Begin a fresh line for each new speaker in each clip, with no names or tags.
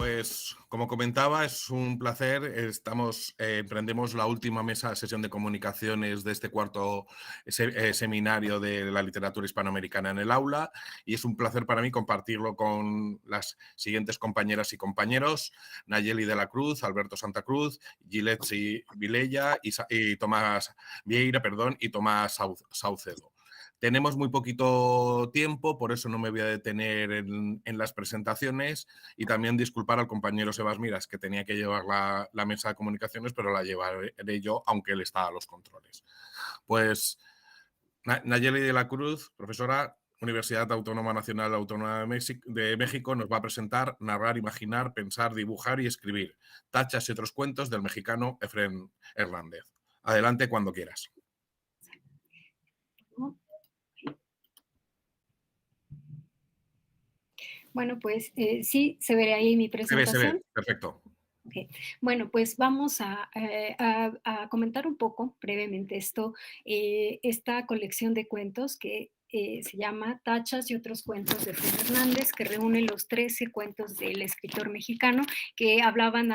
Pues como comentaba, es un placer. Emprendemos la última sesión de comunicaciones de este cuarto seminario de la literatura hispanoamericana en el aula, y es un placer para mí compartirlo con las siguientes compañeras y compañeros: Nayeli de la Cruz, Alberto Santa Cruz, Giletsi Vilella y Tomás Vieira, y Tomás Saucedo. Tenemos muy poquito tiempo, por eso no me voy a detener en las presentaciones, y también disculpar al compañero Sebas Miras, que tenía que llevar la mesa de comunicaciones, pero la llevaré yo, aunque él está a los controles. Pues Nayeli de la Cruz, profesora, Universidad Autónoma Nacional Autónoma de México, nos va a presentar Narrar, Imaginar, Pensar, Dibujar y Escribir: Tachas y otros cuentos del mexicano Efrén Hernández. Adelante cuando quieras.
Bueno, pues sí, se ve ahí mi
Se ve,
presentación.
perfecto.
Okay. Bueno, pues vamos a comentar un poco brevemente esta colección de cuentos que se llama Tachas y otros cuentos de Efrén Hernández, que reúne los 13 cuentos del escritor mexicano que hablaban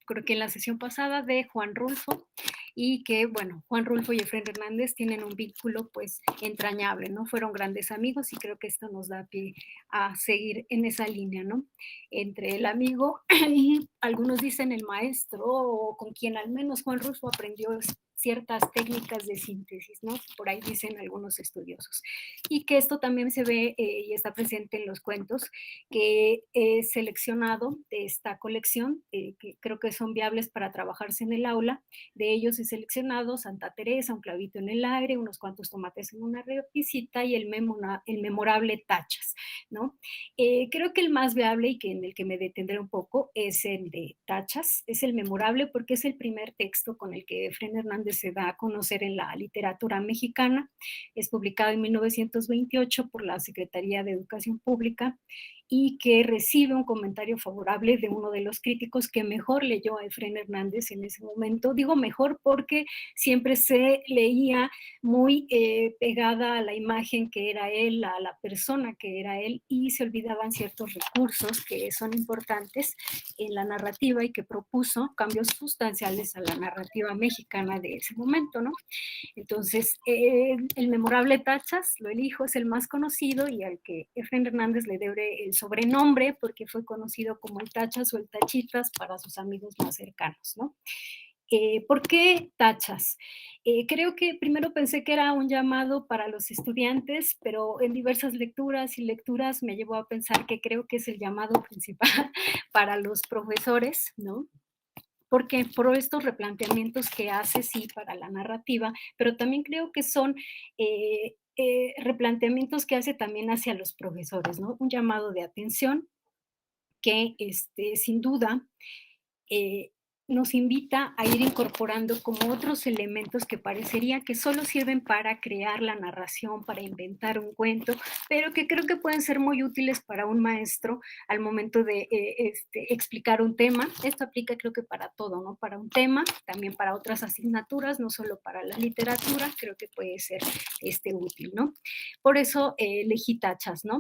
creo que en la sesión pasada, de Juan Rulfo, y que, bueno, Juan Rulfo y Efrén Hernández tienen un vínculo pues entrañable, ¿no? Fueron grandes amigos y creo que esto nos da pie a seguir en esa línea, ¿no? Entre el amigo y algunos dicen el maestro, o con quien al menos Juan Rulfo aprendió ciertas técnicas de síntesis, ¿no? Por ahí dicen algunos estudiosos. Y que esto también se ve y está presente en los cuentos que he seleccionado de esta colección, que creo que son viables para trabajarse en el aula. De ellos he seleccionado Santa Teresa, Un clavito en el aire, Unos cuantos tomates en una repisita y el memorable Tachas, ¿no? Creo que el más viable y que en el que me detendré un poco es el de Tachas, es el memorable porque es el primer texto con el que Efrén Hernández se da a conocer en la literatura mexicana. Es publicado en 1928 por la Secretaría de Educación Pública y que recibe un comentario favorable de uno de los críticos que mejor leyó a Efrén Hernández en ese momento. Digo mejor porque siempre se leía muy pegada a la imagen que era él, a la persona que era él, y se olvidaban ciertos recursos que son importantes en la narrativa y que propuso cambios sustanciales a la narrativa mexicana de ese momento, ¿no? Entonces, el memorable Tachas, lo elijo, es el más conocido y al que Efrén Hernández le debe el sobrenombre porque fue conocido como el Tachas o el Tachitas para sus amigos más cercanos, ¿no? ¿Por qué Tachas? Creo que primero pensé que era un llamado para los estudiantes, pero en diversas lecturas me llevó a pensar que creo que es el llamado principal para los profesores, ¿no? Porque por estos replanteamientos que hace, sí, para la narrativa, pero también creo que son replanteamientos que hace también hacia los profesores, ¿no? Un llamado de atención que sin duda eh, nos invita a ir incorporando como otros elementos que parecería que solo sirven para crear la narración, para inventar un cuento, pero que creo que pueden ser muy útiles para un maestro al momento de explicar un tema. Esto aplica creo que para todo, ¿no? Para un tema, también para otras asignaturas, no solo para la literatura, creo que puede ser útil, ¿no? Por eso elegí Tachas, ¿no?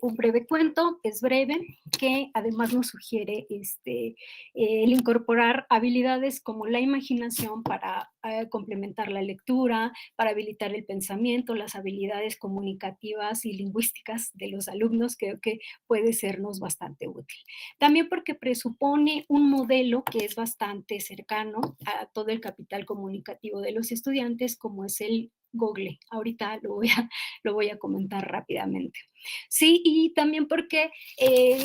Un breve cuento, es breve, que además nos sugiere el incorporar habilidades como la imaginación para complementar la lectura, para habilitar el pensamiento, las habilidades comunicativas y lingüísticas de los alumnos, creo que puede sernos bastante útil. También porque presupone un modelo que es bastante cercano a todo el capital comunicativo de los estudiantes, como es el Google. Ahorita lo voy a comentar rápidamente. Sí, y también porque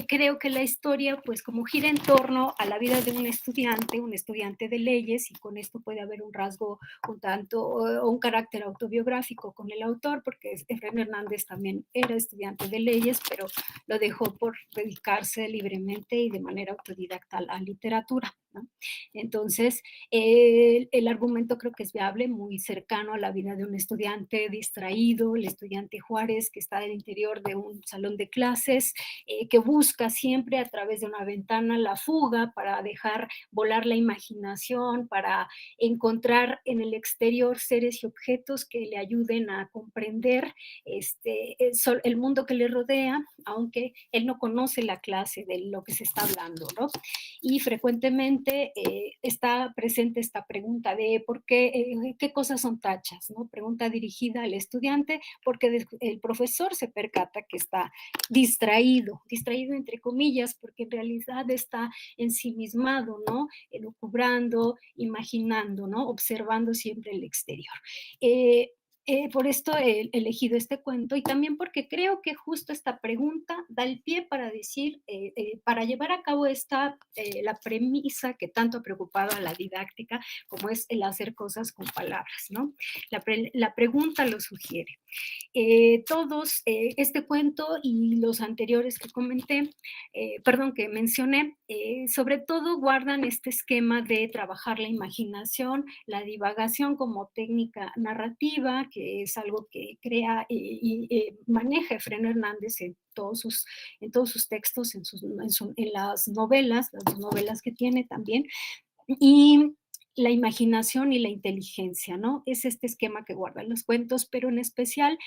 creo que la historia, pues como gira en torno a la vida de un estudiante de leyes, y con esto puede haber un rasgo un tanto, o un carácter autobiográfico con el autor, porque Efrén Hernández también era estudiante de leyes, pero lo dejó por dedicarse libremente y de manera autodidacta a la literatura. ¿no? Entonces, el argumento creo que es viable, muy cercano a la vida de un estudiante distraído, el estudiante Juárez que está al interior de un salón de clases, que busca siempre a través de una ventana la fuga para dejar volar la imaginación, para encontrar en el exterior seres y objetos que le ayuden a comprender el mundo que le rodea, aunque él no conoce la clase de lo que se está hablando, ¿no? Y frecuentemente está presente esta pregunta de por qué, qué cosas son tachas, ¿no? Pregunta dirigida al estudiante porque el profesor se percata que está distraído entre comillas, porque en realidad está ensimismado, ¿no? Elucubrando, imaginando, ¿no? Observando siempre el exterior. Eh, por esto he elegido este cuento y también porque creo que justo esta pregunta da el pie para decir, para llevar a cabo la premisa que tanto ha preocupado a la didáctica, como es el hacer cosas con palabras, ¿no? La pregunta lo sugiere. Este cuento y los anteriores que comenté, que mencioné, sobre todo guardan este esquema de trabajar la imaginación, la divagación como técnica narrativa, que es algo que crea y maneja Efraín Hernández en todos sus textos, en las novelas que tiene también, y la imaginación y la inteligencia, ¿no? Es este esquema que guardan los cuentos, pero en especial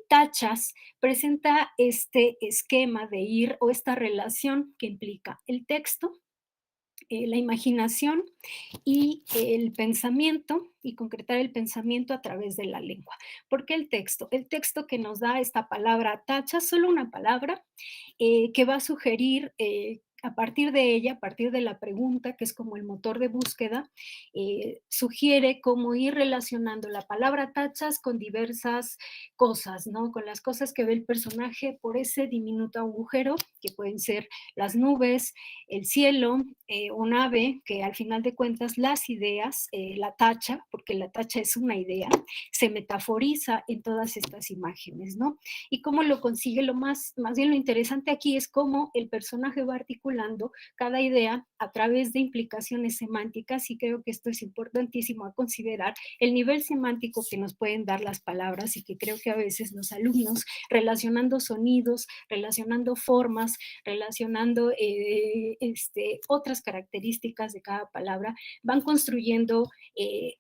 Tachas presenta este esquema de ir o esta relación que implica el texto, la imaginación y el pensamiento, y concretar el pensamiento a través de la lengua. ¿Por qué el texto? El texto que nos da esta palabra tachas, solo una palabra, que va a sugerir a partir de ella, a partir de la pregunta, que es como el motor de búsqueda, sugiere cómo ir relacionando la palabra tachas con diversas cosas, ¿no? Con las cosas que ve el personaje por ese diminuto agujero, que pueden ser las nubes, el cielo, un ave, que al final de cuentas las ideas, la tacha, porque la tacha es una idea, se metaforiza en todas estas imágenes, ¿no? Y cómo lo consigue, más bien lo interesante aquí es cómo el personaje va articulando cada idea a través de implicaciones semánticas, y creo que esto es importantísimo a considerar, el nivel semántico que nos pueden dar las palabras, y que creo que a veces los alumnos, relacionando sonidos, relacionando formas, relacionando otras características de cada palabra, van construyendo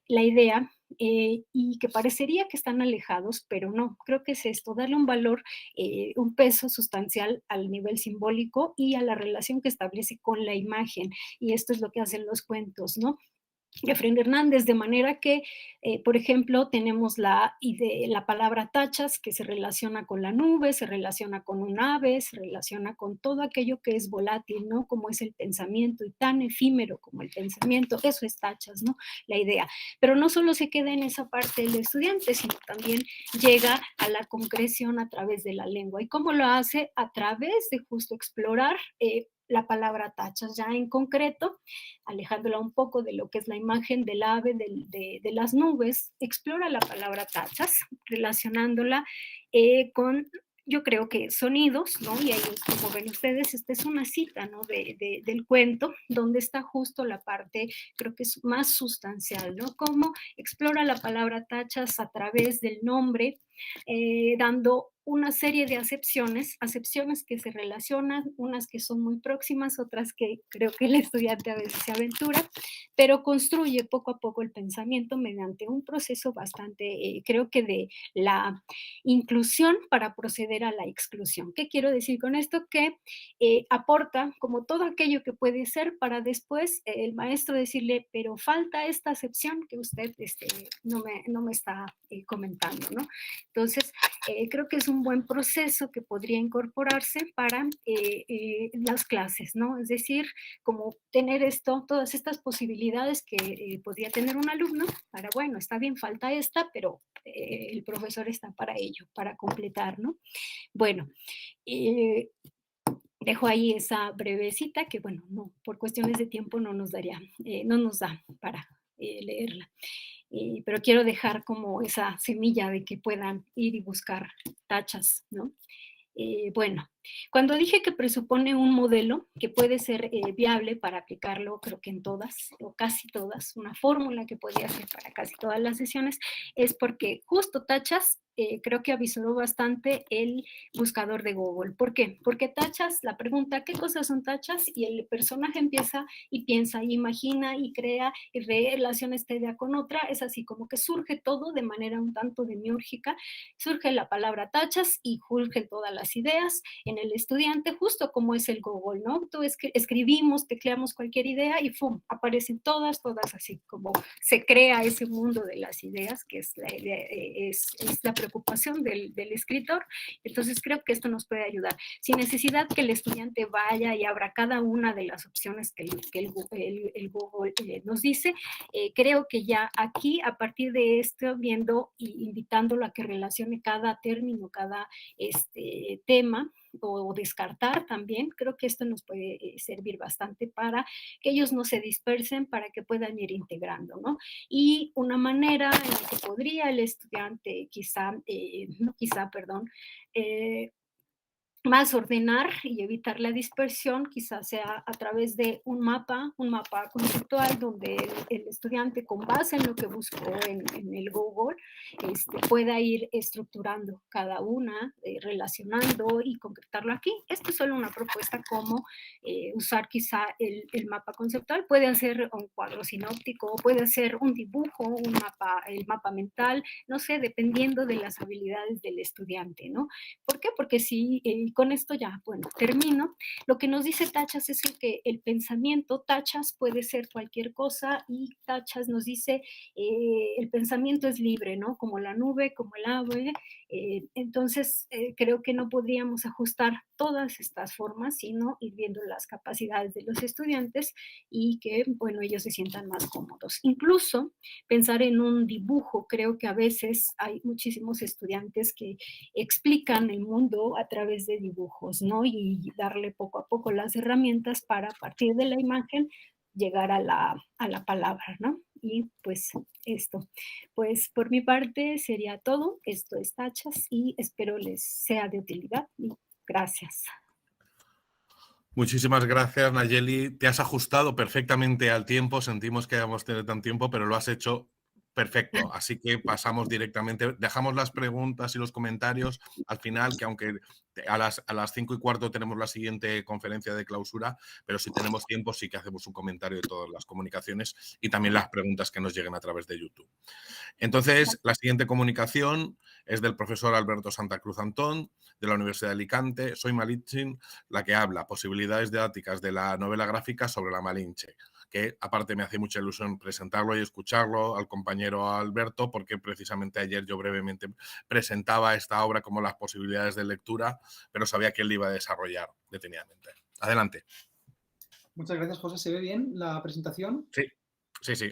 la idea, y que parecería que están alejados, pero no, creo que es esto, darle un valor, un peso sustancial al nivel simbólico y a la relación que establece con la imagen, y esto es lo que hacen los cuentos, ¿no? Efraín Hernández, de manera que, por ejemplo, tenemos la palabra tachas, que se relaciona con la nube, se relaciona con un ave, se relaciona con todo aquello que es volátil, ¿no? Como es el pensamiento, y tan efímero como el pensamiento, eso es tachas, ¿no? La idea. Pero no solo se queda en esa parte del estudiante, sino también llega a la concreción a través de la lengua. ¿Y cómo lo hace? A través de justo explorar la palabra tachas, ya en concreto, alejándola un poco de lo que es la imagen del ave, de las nubes, explora la palabra tachas, relacionándola con, yo creo que sonidos, ¿no? Y ahí, como ven ustedes, esta es una cita, ¿no? Del cuento, donde está justo la parte, creo que es más sustancial, ¿no? Cómo explora la palabra tachas a través del nombre, dando una serie de acepciones que se relacionan, unas que son muy próximas, otras que creo que el estudiante a veces se aventura, pero construye poco a poco el pensamiento mediante un proceso bastante, creo que de la inclusión para proceder a la exclusión. ¿Qué quiero decir con esto? Que aporta como todo aquello que puede ser para después el maestro decirle, pero falta esta acepción que usted no me está comentando, ¿no? Entonces, creo que es un buen proceso que podría incorporarse para las clases, ¿no? Es decir, como tener todas estas posibilidades que podría tener un alumno para, bueno, está bien, falta esta, pero el profesor está para ello, para completar, ¿no? Bueno, eh, dejo ahí esa brevecita que, bueno, no, por cuestiones de tiempo no nos da para leerla. Pero quiero dejar como esa semilla de que puedan ir y buscar tachas, ¿no? Bueno, cuando dije que presupone un modelo que puede ser viable para aplicarlo, creo que en todas o casi todas, una fórmula que podía ser para casi todas las sesiones, es porque justo Tachas creo que avisoró bastante el buscador de Google. ¿Por qué? Porque Tachas, la pregunta, ¿qué cosas son Tachas? Y el personaje empieza y piensa y imagina y crea y relaciona esta idea con otra. Es así como que surge todo de manera un tanto demiúrgica, surge la palabra Tachas y surgen todas las ideas en el estudiante, justo como es el Google, ¿no? Tú escribimos, tecleamos cualquier idea y ¡fum! Aparecen todas, todas así como se crea ese mundo de las ideas, que es la preocupación del escritor. Entonces creo que esto nos puede ayudar, sin necesidad que el estudiante vaya y abra cada una de las opciones que el Google nos dice. Creo que ya aquí, a partir de esto, viendo e invitándolo a que relacione cada término, cada tema, o descartar también, creo que esto nos puede servir bastante para que ellos no se dispersen, para que puedan ir integrando, ¿no? Y una manera en la que podría el estudiante quizá, no quizá, perdón, más ordenar y evitar la dispersión, quizás sea a través de un mapa conceptual donde el estudiante con base en lo que buscó en el Google pueda ir estructurando cada una, relacionando y concretarlo aquí. Esto es solo una propuesta como usar quizá el mapa conceptual, puede hacer un cuadro sinóptico, puede hacer un dibujo, el mapa mental, no sé, dependiendo de las habilidades del estudiante, ¿no? ¿Por qué? Porque si, con esto ya, bueno, termino. Lo que nos dice Tachas es que el pensamiento, Tachas puede ser cualquier cosa y Tachas nos dice el pensamiento es libre, ¿no? Como la nube, como el ave. Entonces, creo que no podríamos ajustar todas estas formas, sino ir viendo las capacidades de los estudiantes y que, bueno, ellos se sientan más cómodos. Incluso pensar en un dibujo, creo que a veces hay muchísimos estudiantes que explican el mundo a través de dibujos, ¿no? Y darle poco a poco las herramientas para a partir de la imagen llegar a la palabra, ¿no? Y pues esto, pues por mi parte sería todo. Esto es Tachas y espero les sea de utilidad y gracias.
Muchísimas gracias, Nayeli. Te has ajustado perfectamente al tiempo. Sentimos que hayamos tenido tan tiempo, pero lo has hecho perfecto. Así que pasamos directamente. Dejamos las preguntas y los comentarios al final, que aunque a las 5:15 tenemos la siguiente conferencia de clausura, pero si tenemos tiempo sí que hacemos un comentario de todas las comunicaciones y también las preguntas que nos lleguen a través de YouTube. Entonces, la siguiente comunicación es del profesor Alberto Santa Cruz Antón, de la Universidad de Alicante. Soy Malinche, la que habla posibilidades didácticas de la novela gráfica sobre la Malinche, que aparte me hace mucha ilusión presentarlo y escucharlo al compañero Alberto, porque precisamente ayer yo brevemente presentaba esta obra como las posibilidades de lectura, pero sabía que él iba a desarrollar detenidamente. Adelante.
Muchas gracias, José. ¿Se ve bien la presentación?
Sí, sí, sí.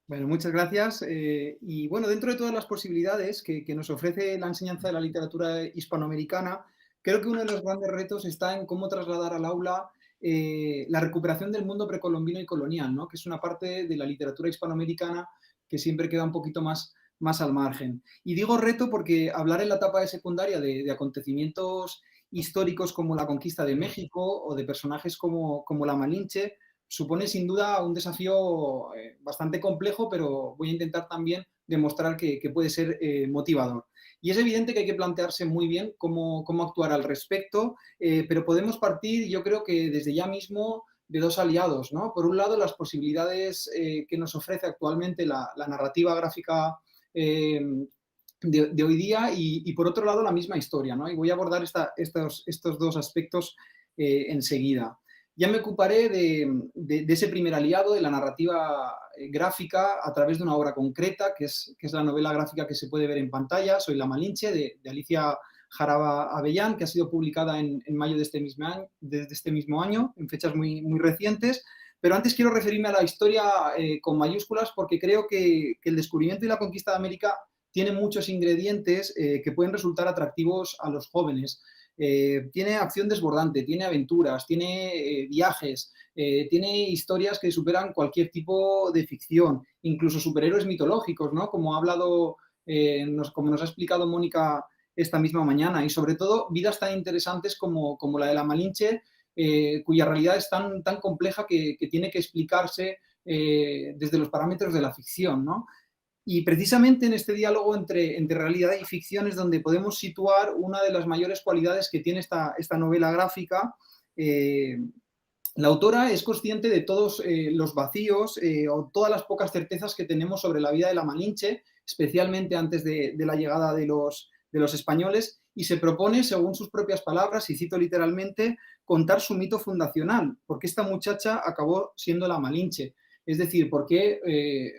Bueno, muchas gracias. Y bueno, dentro de todas las posibilidades que nos ofrece la enseñanza de la literatura hispanoamericana, creo que uno de los grandes retos está en cómo trasladar al aula la recuperación del mundo precolombino y colonial, ¿no? Que es una parte de la literatura hispanoamericana que siempre queda un poquito más al margen. Y digo reto porque hablar en la etapa de secundaria de acontecimientos históricos como la conquista de México o de personajes como la Malinche supone sin duda un desafío bastante complejo, pero voy a intentar también demostrar que puede ser motivador. Y es evidente que hay que plantearse muy bien cómo actuar al respecto, pero podemos partir, yo creo que desde ya mismo, de dos aliados, ¿no? Por un lado, las posibilidades que nos ofrece actualmente la narrativa gráfica de hoy día y, por otro lado, la misma historia, ¿no? Y voy a abordar estos dos aspectos enseguida. Ya me ocuparé de ese primer aliado, de la narrativa gráfica, a través de una obra concreta, que es la novela gráfica que se puede ver en pantalla, Soy la Malinche, de Alicia Jaraba Avellán, que ha sido publicada en mayo de este mismo año, en fechas muy recientes. Pero antes quiero referirme a la historia con mayúsculas, porque creo que el descubrimiento y la conquista de América tiene muchos ingredientes que pueden resultar atractivos a los jóvenes. Tiene acción desbordante, tiene aventuras, tiene viajes, tiene historias que superan cualquier tipo de ficción, incluso superhéroes mitológicos, ¿no? Como ha hablado, como nos ha explicado Mónica esta misma mañana, y sobre todo vidas tan interesantes como la de la Malinche, cuya realidad es tan compleja que tiene que explicarse desde los parámetros de la ficción, ¿no? Y precisamente en este diálogo entre realidad y ficción es donde podemos situar una de las mayores cualidades que tiene esta novela gráfica. La autora es consciente de todos los vacíos o todas las pocas certezas que tenemos sobre la vida de la Malinche, especialmente antes de la llegada de los españoles, y se propone, según sus propias palabras, y cito literalmente, contar su mito fundacional, porque esta muchacha acabó siendo la Malinche. Es decir, por qué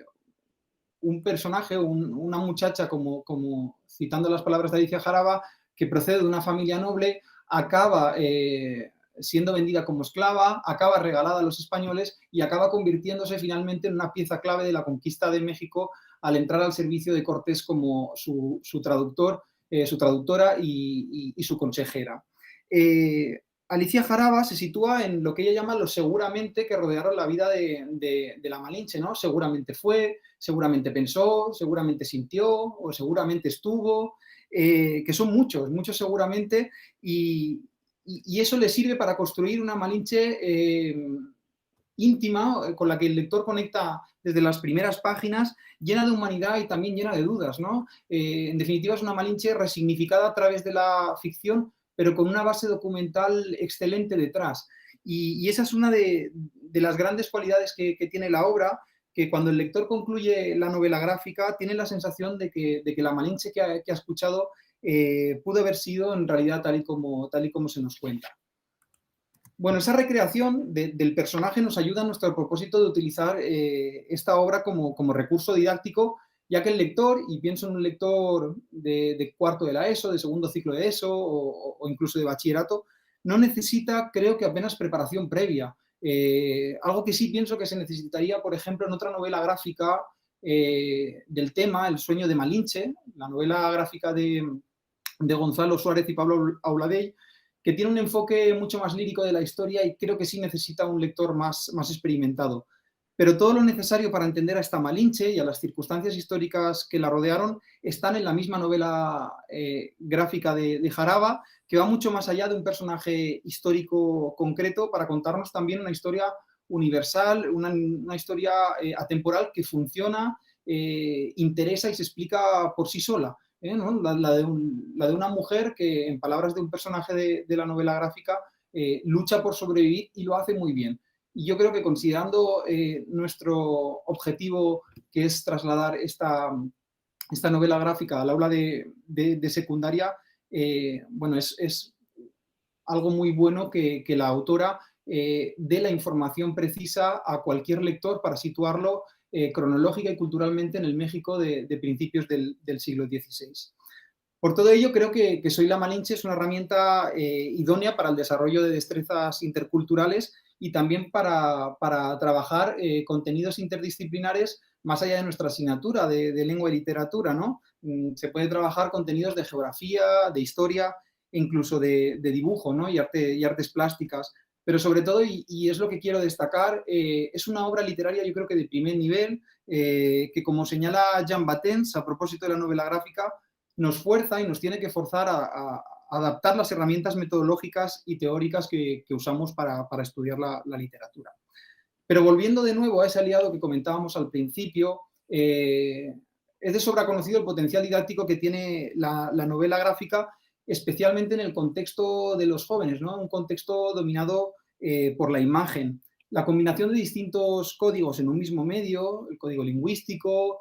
un personaje, una muchacha, como citando las palabras de Alicia Jaraba, que procede de una familia noble, acaba siendo vendida como esclava, acaba regalada a los españoles y acaba convirtiéndose finalmente en una pieza clave de la conquista de México al entrar al servicio de Cortés como su traductor, su traductora y su consejera. Alicia Jaraba se sitúa en lo que ella llama los seguramente que rodearon la vida de la Malinche, ¿no? Seguramente fue, seguramente pensó, seguramente sintió o seguramente estuvo, que son muchos seguramente, y eso le sirve para construir una Malinche íntima, con la que el lector conecta desde las primeras páginas, llena de humanidad y también llena de dudas, ¿no? En definitiva, es una Malinche resignificada a través de la ficción, pero con una base documental excelente detrás. Y esa es una de las grandes cualidades que tiene la obra, que cuando el lector concluye la novela gráfica tiene la sensación de que la Malinche que ha escuchado pudo haber sido en realidad tal y como se nos cuenta. Bueno, esa recreación del personaje nos ayuda a nuestro propósito de utilizar esta obra como recurso didáctico, ya que el lector, y pienso en un lector de cuarto de la ESO, de segundo ciclo de ESO o incluso de bachillerato, no necesita, creo que apenas preparación previa. Algo que sí pienso que se necesitaría, por ejemplo, en otra novela gráfica del tema, El sueño de Malinche, la novela gráfica de Gonzalo Suárez y Pablo Auladell, que tiene un enfoque mucho más lírico de la historia y creo que sí necesita un lector más experimentado. Pero todo lo necesario para entender a esta Malinche y a las circunstancias históricas que la rodearon están en la misma novela gráfica de Jaraba, que va mucho más allá de un personaje histórico concreto para contarnos también una historia universal, una historia atemporal que funciona, interesa y se explica por sí sola. ¿No? La de una mujer que, en palabras de un personaje de la novela gráfica, lucha por sobrevivir y lo hace muy bien. Y yo creo que, considerando nuestro objetivo, que es trasladar esta novela gráfica al aula de secundaria, bueno, es algo muy bueno que la autora dé la información precisa a cualquier lector para situarlo cronológica y culturalmente en el México de principios del siglo XVI. Por todo ello, creo que Soy la Malinche es una herramienta idónea para el desarrollo de destrezas interculturales y también para trabajar contenidos interdisciplinares más allá de nuestra asignatura de lengua y literatura, ¿no? Se puede trabajar contenidos de geografía, de historia, incluso de dibujo, ¿no? y artes plásticas. Pero sobre todo, y es lo que quiero destacar, es una obra literaria, yo creo que de primer nivel, que, como señala Jean Batens a propósito de la novela gráfica, nos fuerza y nos tiene que forzar a adaptar las herramientas metodológicas y teóricas que usamos para estudiar la literatura. Pero volviendo de nuevo a ese aliado que comentábamos al principio, es de sobra conocido el potencial didáctico que tiene la novela gráfica, especialmente en el contexto de los jóvenes, ¿no? Un contexto dominado por la imagen. La combinación de distintos códigos en un mismo medio, el código lingüístico,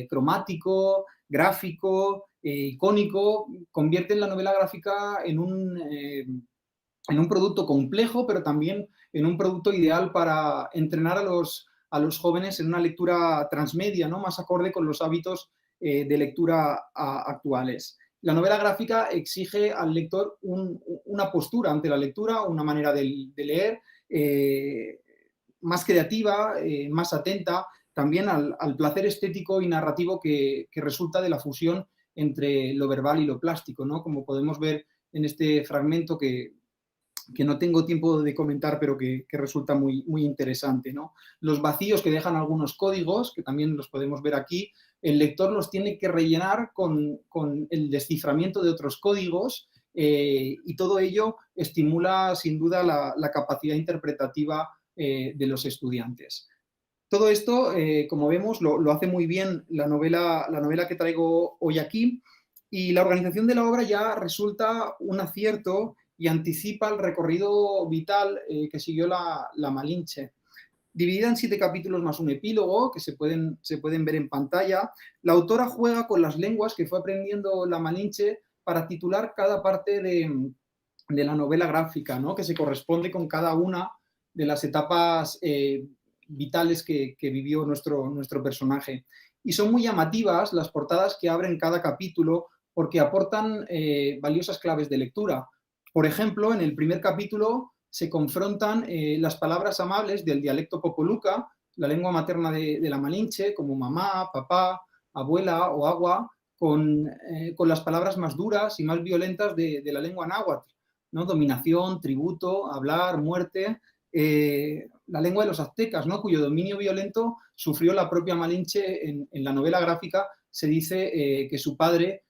cromático, gráfico, icónico, convierte en la novela gráfica en un producto complejo, pero también en un producto ideal para entrenar a los jóvenes en una lectura transmedia, ¿no? Más acorde con los hábitos de lectura actuales. La novela gráfica exige al lector una postura ante la lectura, una manera de leer más creativa, más atenta, también al placer estético y narrativo que resulta de la fusión entre lo verbal y lo plástico, ¿no? Como podemos ver en este fragmento que no tengo tiempo de comentar, pero que resulta muy interesante, ¿no? Los vacíos que dejan algunos códigos, que también los podemos ver aquí, el lector los tiene que rellenar con el desciframiento de otros códigos, y todo ello estimula sin duda la capacidad interpretativa de los estudiantes. Todo esto, como vemos, lo hace muy bien la novela que traigo hoy aquí, y la organización de la obra ya resulta un acierto y anticipa el recorrido vital que siguió la Malinche. Dividida en 7 capítulos más un epílogo que se pueden ver en pantalla, la autora juega con las lenguas que fue aprendiendo la Malinche para titular cada parte de la novela gráfica, ¿no? Que se corresponde con cada una de las etapas vitales que vivió nuestro personaje. Y son muy llamativas las portadas que abren cada capítulo porque aportan valiosas claves de lectura. Por ejemplo, en el primer capítulo se confrontan las palabras amables del dialecto popoluca, la lengua materna de la Malinche, como mamá, papá, abuela o agua, con las palabras más duras y más violentas de la lengua náhuatl, ¿no? Dominación, tributo, hablar, muerte. La lengua de los aztecas, ¿no? Cuyo dominio violento sufrió la propia Malinche en la novela gráfica. Se dice que su padre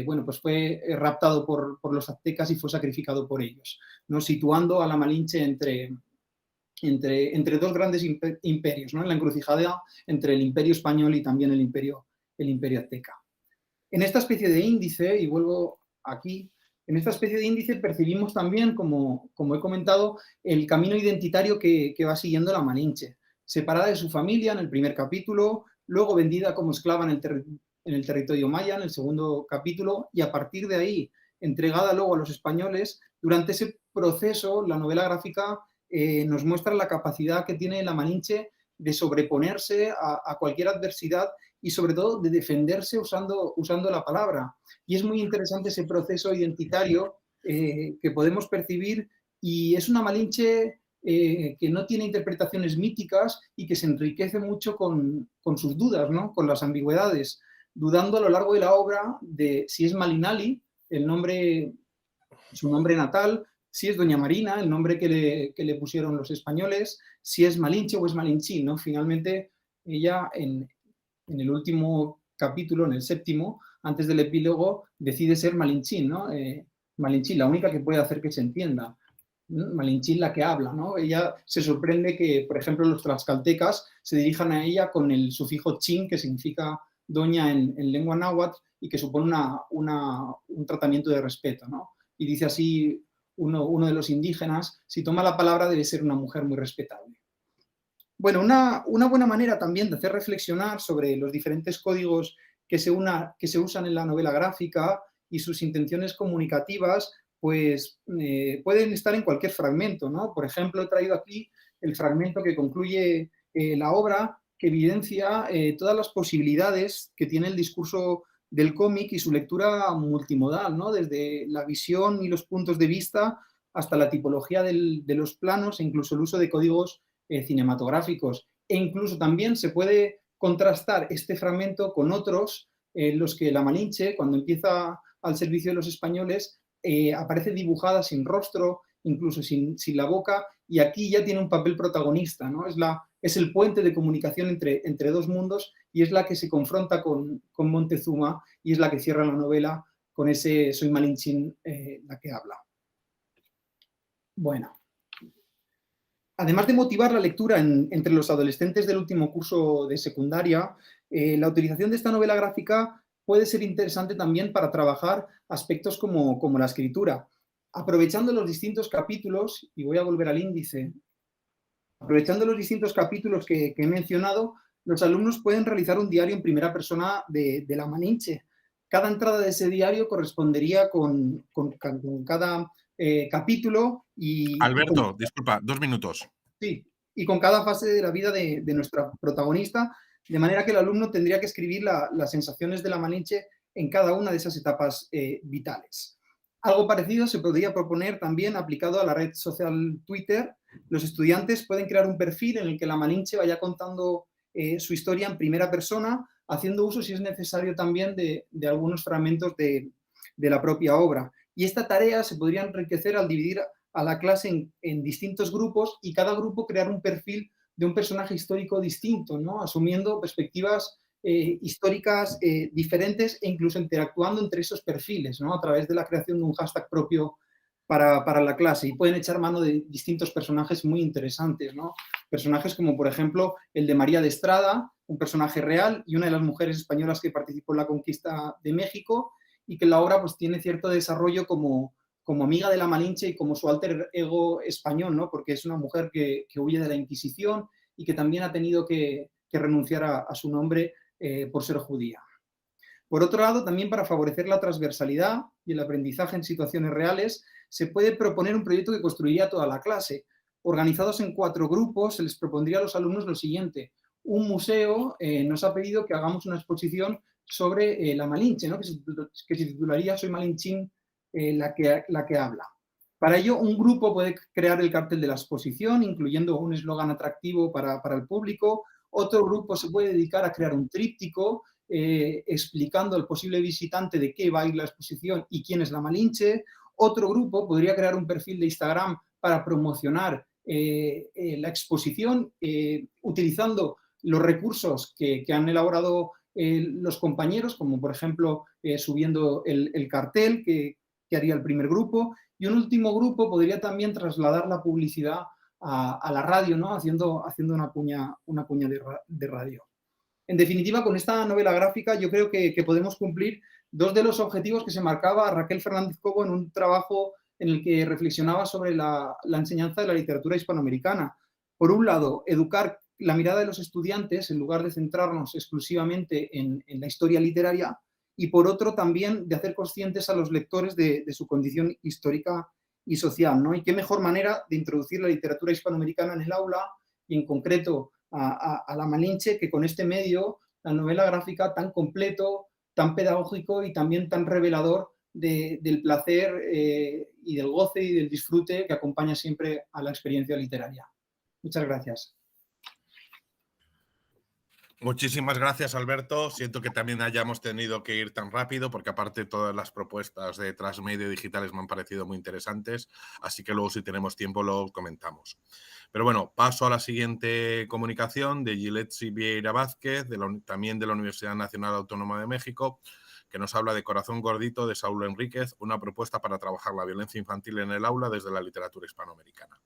pues fue raptado por los aztecas y fue sacrificado por ellos, ¿no? Situando a la Malinche entre dos grandes imperios, ¿no? En la encrucijada entre el imperio español y también el imperio azteca. En esta especie de índice, y vuelvo aquí, en esta especie de índice percibimos también, como he comentado, el camino identitario que va siguiendo la Malinche, separada de su familia en el primer capítulo, luego vendida como esclava en el territorio maya en el segundo capítulo, y a partir de ahí entregada luego a los españoles. Durante ese proceso, la novela gráfica nos muestra la capacidad que tiene la Malinche de sobreponerse a cualquier adversidad y sobre todo de defenderse usando la palabra. Y es muy interesante ese proceso identitario que podemos percibir, y es una Malinche que no tiene interpretaciones míticas y que se enriquece mucho con sus dudas, ¿no? Con las ambigüedades, dudando a lo largo de la obra de si es Malinali, su nombre natal, si es Doña Marina, el nombre que le pusieron los españoles, si es Malinche o es Malinchín, ¿no? Finalmente, ella en el último capítulo, en el séptimo, antes del epílogo, decide ser Malinchín, ¿no? Malinchín, la única que puede hacer que se entienda. Malinchín, la que habla, ¿no? Ella se sorprende que, por ejemplo, los tlaxcaltecas se dirijan a ella con el sufijo chin, que significa doña en lengua náhuatl, y que supone un tratamiento de respeto, ¿no? Y dice así uno de los indígenas: si toma la palabra debe ser una mujer muy respetable. Bueno, una buena manera también de hacer reflexionar sobre los diferentes códigos que se usan en la novela gráfica y sus intenciones comunicativas, pues pueden estar en cualquier fragmento, ¿no? Por ejemplo, he traído aquí el fragmento que concluye la obra, que evidencia todas las posibilidades que tiene el discurso del cómic y su lectura multimodal, ¿no? Desde la visión y los puntos de vista hasta la tipología de los planos e incluso el uso de códigos cinematográficos. E incluso también se puede contrastar este fragmento con otros en los que la Malinche, cuando empieza al servicio de los españoles, aparece dibujada sin rostro, incluso sin la boca, y aquí ya tiene un papel protagonista, ¿no? Es el puente de comunicación entre dos mundos, y es la que se confronta con Montezuma, y es la que cierra la novela con ese "soy Malinchín, la que habla". Bueno, además de motivar la lectura entre los adolescentes del último curso de secundaria, la utilización de esta novela gráfica puede ser interesante también para trabajar aspectos como la escritura. Aprovechando los distintos capítulos, y voy a volver al índice, aprovechando los distintos capítulos que he mencionado, los alumnos pueden realizar un diario en primera persona de la Malinche. Cada entrada de ese diario correspondería con cada capítulo y...
Alberto, disculpa, 2 minutos.
Sí, y con cada fase de la vida de nuestra protagonista, de manera que el alumno tendría que escribir las sensaciones de la Malinche en cada una de esas etapas vitales. Algo parecido se podría proponer también aplicado a la red social Twitter. Los estudiantes pueden crear un perfil en el que la Malinche vaya contando su historia en primera persona, haciendo uso, si es necesario, también de algunos fragmentos de la propia obra. Y esta tarea se podría enriquecer al dividir a la clase en distintos grupos, y cada grupo crear un perfil de un personaje histórico distinto, ¿no? Asumiendo perspectivas históricas diferentes e incluso interactuando entre esos perfiles, ¿no? A través de la creación de un hashtag propio para la clase, y pueden echar mano de distintos personajes muy interesantes, ¿no? Personajes como, por ejemplo, el de María de Estrada, un personaje real y una de las mujeres españolas que participó en la conquista de México, y que en la obra pues tiene cierto desarrollo como amiga de la Malinche y como su alter ego español, ¿no? Porque es una mujer que huye de la Inquisición y que también ha tenido que renunciar a su nombre por ser judía. Por otro lado, también para favorecer la transversalidad y el aprendizaje en situaciones reales, se puede proponer un proyecto que construiría toda la clase. Organizados en 4 grupos, se les propondría a los alumnos lo siguiente. Un museo nos ha pedido que hagamos una exposición sobre la Malinche, ¿no? que se titularía Soy Malinchín, la que habla. Para ello, un grupo puede crear el cartel de la exposición, incluyendo un eslogan atractivo para el público. Otro grupo se puede dedicar a crear un tríptico explicando al posible visitante de qué va a ir la exposición y quién es la Malinche. Otro grupo podría crear un perfil de Instagram para promocionar la exposición utilizando los recursos que han elaborado los compañeros, como por ejemplo subiendo el cartel que haría el primer grupo, y un último grupo podría también trasladar la publicidad a la radio, ¿no? haciendo una cuña de radio. En definitiva, con esta novela gráfica yo creo que podemos cumplir 2 de los objetivos que se marcaba Raquel Fernández Cobo en un trabajo en el que reflexionaba sobre la enseñanza de la literatura hispanoamericana. Por un lado, educar la mirada de los estudiantes en lugar de centrarnos exclusivamente en la historia literaria, y por otro también de hacer conscientes a los lectores de su condición histórica y social, ¿no? Y qué mejor manera de introducir la literatura hispanoamericana en el aula, y en concreto a la Malinche, que con este medio, la novela gráfica, tan completo, tan pedagógico y también tan revelador del placer y del goce y del disfrute que acompaña siempre a la experiencia literaria. Muchas gracias.
Muchísimas gracias, Alberto. Siento que también hayamos tenido que ir tan rápido, porque aparte todas las propuestas de Transmedia digitales me han parecido muy interesantes, así que luego si tenemos tiempo lo comentamos. Pero bueno, paso a la siguiente comunicación de Giletsi Vieira Vázquez, también de la Universidad Nacional Autónoma de México, que nos habla de Corazón Gordito de Saúl Enríquez, una propuesta para trabajar la violencia infantil en el aula desde la literatura hispanoamericana.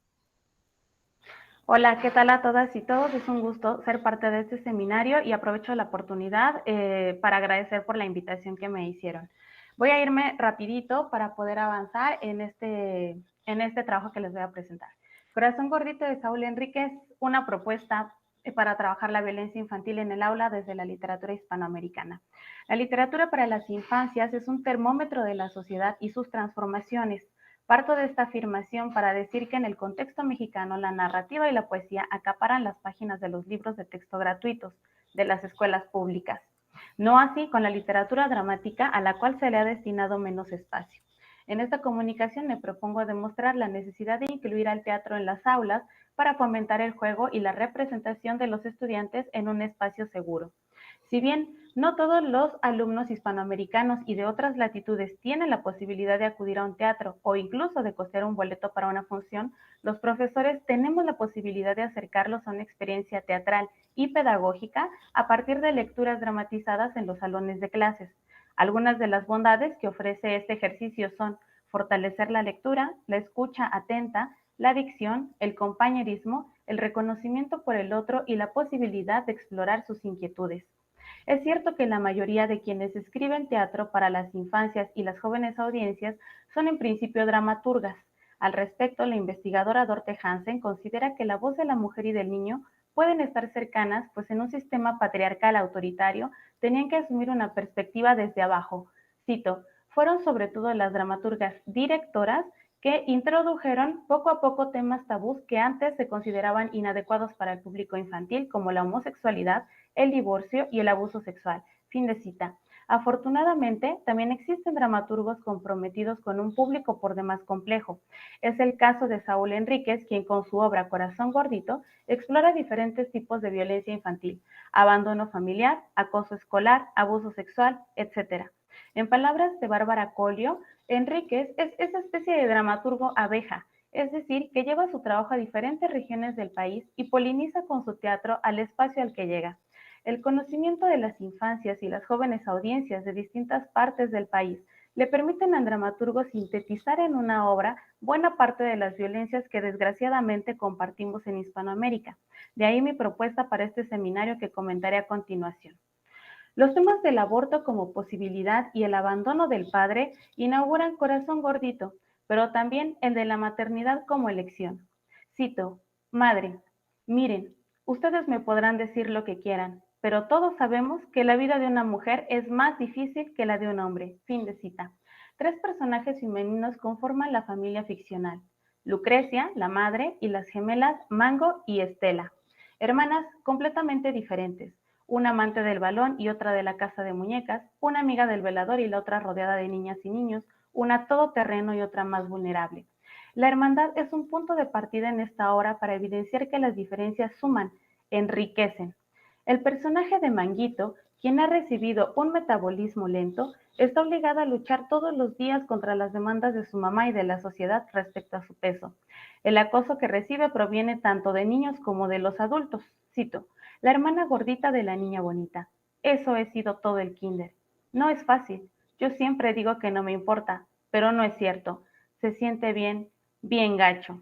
Hola, ¿qué tal a todas y todos? Es un gusto ser parte de este seminario y aprovecho la oportunidad para agradecer por la invitación que me hicieron. Voy a irme rapidito para poder avanzar en este trabajo que les voy a presentar. Corazón Gordito de Saúl Enríquez, una propuesta para trabajar la violencia infantil en el aula desde la literatura hispanoamericana. La literatura para las infancias es un termómetro de la sociedad y sus transformaciones. Parto de esta afirmación para decir que en el contexto mexicano la narrativa y la poesía acaparan las páginas de los libros de texto gratuitos de las escuelas públicas. No así con la literatura dramática, a la cual se le ha destinado menos espacio. En esta comunicación me propongo demostrar la necesidad de incluir al teatro en las aulas para fomentar el juego y la representación de los estudiantes en un espacio seguro. Si bien no todos los alumnos hispanoamericanos y de otras latitudes tienen la posibilidad de acudir a un teatro o incluso de costear un boleto para una función, los profesores tenemos la posibilidad de acercarlos a una experiencia teatral y pedagógica a partir de lecturas dramatizadas en los salones de clases. Algunas de las bondades que ofrece este ejercicio son fortalecer la lectura, la escucha atenta, la dicción, el compañerismo, el reconocimiento por el otro y la posibilidad de explorar sus inquietudes. Es cierto que la mayoría de quienes escriben teatro para las infancias y las jóvenes audiencias son en principio dramaturgas. Al respecto, la investigadora Dorte Hansen considera que la voz de la mujer y del niño pueden estar cercanas, pues en un sistema patriarcal autoritario tenían que asumir una perspectiva desde abajo. Cito, fueron sobre todo las dramaturgas directoras que introdujeron poco a poco temas tabús que antes se consideraban inadecuados para el público infantil, como la homosexualidad, el divorcio y el abuso sexual. Fin de cita. Afortunadamente, también existen dramaturgos comprometidos con un público por demás complejo. Es el caso de Saúl Enríquez, quien con su obra Corazón Gordito explora diferentes tipos de violencia infantil, abandono familiar, acoso escolar, abuso sexual, etc. En palabras de Bárbara Collio, Enríquez es esa especie de dramaturgo abeja, es decir, que lleva su trabajo a diferentes regiones del país y poliniza con su teatro al espacio al que llega. El conocimiento de las infancias y las jóvenes audiencias de distintas partes del país le permiten al dramaturgo sintetizar en una obra buena parte de las violencias que desgraciadamente compartimos en Hispanoamérica. De ahí mi propuesta para este seminario que comentaré a continuación. Los temas del aborto como posibilidad y el abandono del padre inauguran Corazón Gordito, pero también el de la maternidad como elección. Cito: Madre, miren, ustedes me podrán decir lo que quieran, pero todos sabemos que la vida de una mujer es más difícil que la de un hombre. Fin de cita. 3 personajes femeninos conforman la familia ficcional: Lucrecia, la madre, y las gemelas Mango y Estela, hermanas completamente diferentes, una amante del balón y otra de la casa de muñecas, una amiga del velador y la otra rodeada de niñas y niños, una todoterreno y otra más vulnerable. La hermandad es un punto de partida en esta obra para evidenciar que las diferencias suman, enriquecen. El personaje de Manguito, quien ha recibido un metabolismo lento, está obligado a luchar todos los días contra las demandas de su mamá y de la sociedad respecto a su peso. El acoso que recibe proviene tanto de niños como de los adultos. Cito: la hermana gordita de la niña bonita. Eso he sido todo el kinder. No es fácil. Yo siempre digo que no me importa, pero no es cierto. Se siente bien, bien gacho.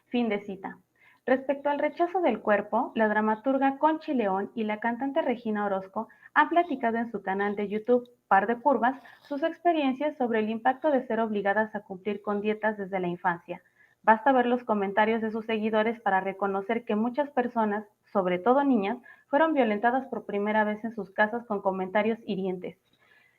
Fin de cita. Respecto al rechazo del cuerpo, la dramaturga Conchi León y la cantante Regina Orozco han platicado en su canal de YouTube, Par de Curvas, sus experiencias sobre el impacto de ser obligadas a cumplir con dietas desde la infancia. Basta ver los comentarios de sus seguidores para reconocer que muchas personas, sobre todo niñas, fueron violentadas por primera vez en sus casas con comentarios hirientes.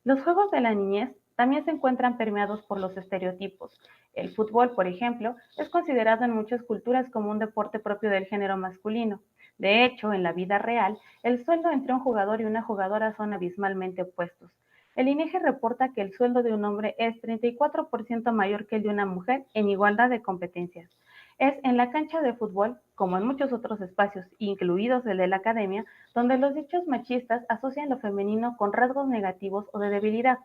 Los juegos de la niñez también se encuentran permeados por los estereotipos. El fútbol, por ejemplo, es considerado en muchas culturas como un deporte propio del género masculino. De hecho, en la vida real, el sueldo entre un jugador y una jugadora son abismalmente opuestos. El INEGI reporta que el sueldo de un hombre es 34% mayor que el de una mujer en igualdad de competencias. Es en la cancha de fútbol, como en muchos otros espacios, incluidos el de la academia, donde los dichos machistas asocian lo femenino con rasgos negativos o de debilidad.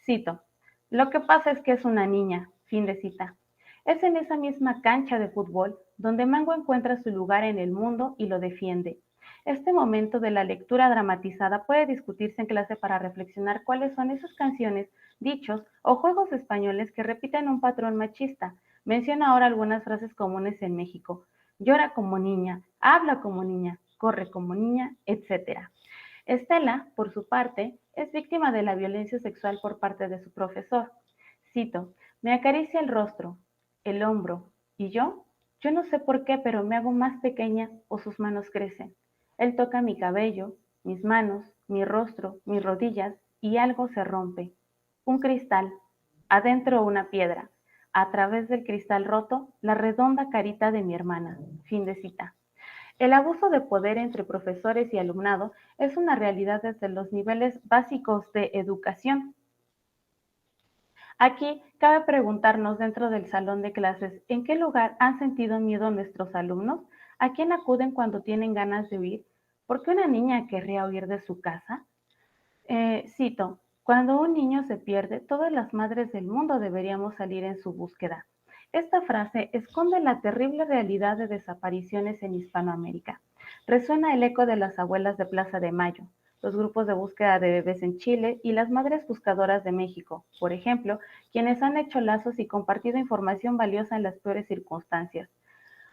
Cito: lo que pasa es que es una niña. Fin de cita. Es en esa misma cancha de fútbol donde Mango encuentra su lugar en el mundo y lo defiende. Este momento de la lectura dramatizada puede discutirse en clase para reflexionar cuáles son esas canciones, dichos o juegos españoles que repiten un patrón machista. Menciono ahora algunas frases comunes en México: llora como niña, habla como niña, corre como niña, etc. Estela, por su parte, es víctima de la violencia sexual por parte de su profesor. Cito: me acaricia el rostro, el hombro, y yo no sé por qué, pero me hago más pequeña o sus manos crecen. Él toca mi cabello, mis manos, mi rostro, mis rodillas, y algo se rompe. Un cristal, adentro una piedra. A través del cristal roto, la redonda carita de mi hermana. Fin de cita. El abuso de poder entre profesores y alumnado es una realidad desde los niveles básicos de educación. Aquí cabe preguntarnos dentro del salón de clases, ¿en qué lugar han sentido miedo nuestros alumnos? ¿A quién acuden cuando tienen ganas de huir? ¿Por qué una niña querría huir de su casa? Cito: cuando un niño se pierde, todas las madres del mundo deberíamos salir en su búsqueda. Esta frase esconde la terrible realidad de desapariciones en Hispanoamérica. Resuena el eco de las abuelas de Plaza de Mayo, los grupos de búsqueda de bebés en Chile y las madres buscadoras de México, por ejemplo, quienes han hecho lazos y compartido información valiosa en las peores circunstancias.